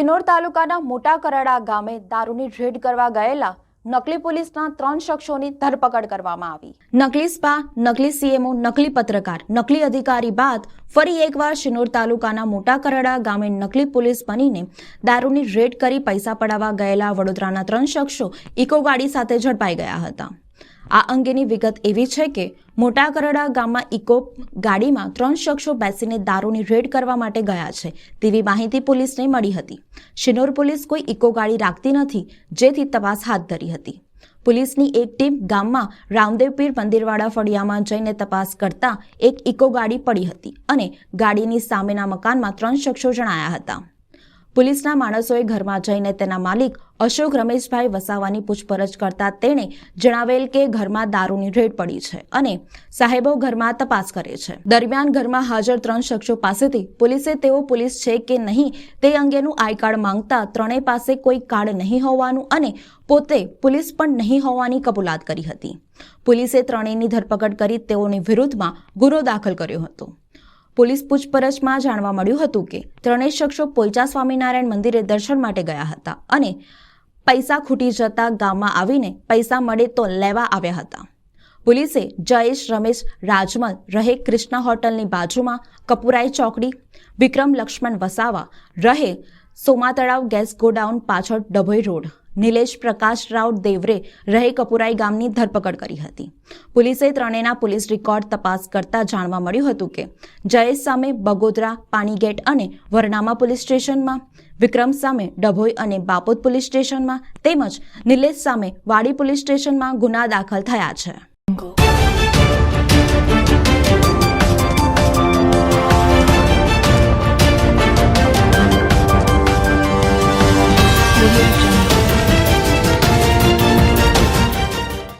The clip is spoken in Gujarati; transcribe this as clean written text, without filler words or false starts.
શિનોર તાલુકાના મોટા કરાડા ગામે દારૂની રેડ કરવા ગયેલા નકલી પોલીસના 3 શખ્સોની ધરપકડ કરવામાં આવી। નકલી સ્પા, નકલી સીએમઓ, નકલી પત્રકાર, નકલી અધિકારી બાદ ફરી એકવાર શિનોર તાલુકાના મોટા કરાડા ગામે નકલી પોલીસ બનીને દારૂની રેડ કરી પૈસા પડાવવા ગયેલા વડોદરાના 3 શખ્સો ઇકો ગાડી સાથે ઝડપાઈ ગયા હતા। આ અંગેની વિગત એવી છે કે મોટા કરાડા ગામમાં ઇકો ગાડીમાં 3 શખ્સો બેસીને દારૂની રેડ કરવા માટે ગયા છે તેવી માહિતી પોલીસને મળી હતી। શિનોર પોલીસ કોઈ ઇકો ગાડી રાખતી નથી, જેથી તપાસ હાથ ધરી હતી। પોલીસની એક ટીમ ગામમાં રામદેવપીર મંદિરવાળા ફળિયામાં જઈને તપાસ કરતા એક ઇકો ગાડી પડી હતી અને ગાડીની સામેના મકાનમાં 3 શખ્સો જણાયા હતા। પોલીસના માણસોએ ઘરમાં જઈને તેના માલિક અશોક રમેશભાઈ વસાવાની પૂછપરછ કરતા તેણે જણાવેલ કે ઘરમાં દારૂની રેડ પડી છે અને સાહેબો ઘરમાં તપાસ કરે છે। દરમિયાન ઘરમાં હાજર 3 શખ્સો પાસેથી પોલીસે તેઓ પોલીસ છે કે નહીં તે અંગેનું આઈ કાર્ડ માંગતા ત્રણેય પાસે કોઈ કાર્ડ નહીં હોવાનું અને પોતે પોલીસ પણ નહીં હોવાની કબૂલાત કરી હતી। પોલીસે ત્રણેયની ધરપકડ કરી તેઓની વિરુદ્ધમાં ગુનો દાખલ કર્યો હતો। પોલીસ પૂછપરછમાં જાણવા મળ્યું હતું કે ત્રણેય શખ્સો પોઈચા સ્વામિનારાયણ મંદિરે દર્શન માટે ગયા હતા અને પૈસા ખૂટી જતા ગામમાં આવીને પૈસા મળે તો લેવા આવ્યા હતા। પોલીસે જયેશ રમેશ રાજમલ રહે કૃષ્ણા હોટલની બાજુમાં કપુરાઈ ચોકડી, વિક્રમ લક્ષ્મણ વસાવા રહે સોમા તળાવ ગેસ ગોડાઉન પાછળ ડભોઈ રોડ, નિલેશ પ્રકાશ રાવ દેવરે રહે કપુરાઈ ગામની ધરપકડ કરી હતી। પોલીસે ત્રણેયના પોલીસ રેકોર્ડ તપાસ કરતા જાણવા મળ્યું હતું કે જયેશ સામે બગોદરા, પાણીગેટ અને વરનામા પોલીસ સ્ટેશનમાં, વિક્રમ સામે ડભોઈ અને બાપોદ પોલીસ સ્ટેશનમાં તેમજ નિલેશ સામે વાડી પોલીસ સ્ટેશનમાં ગુના દાખલ થયા છે।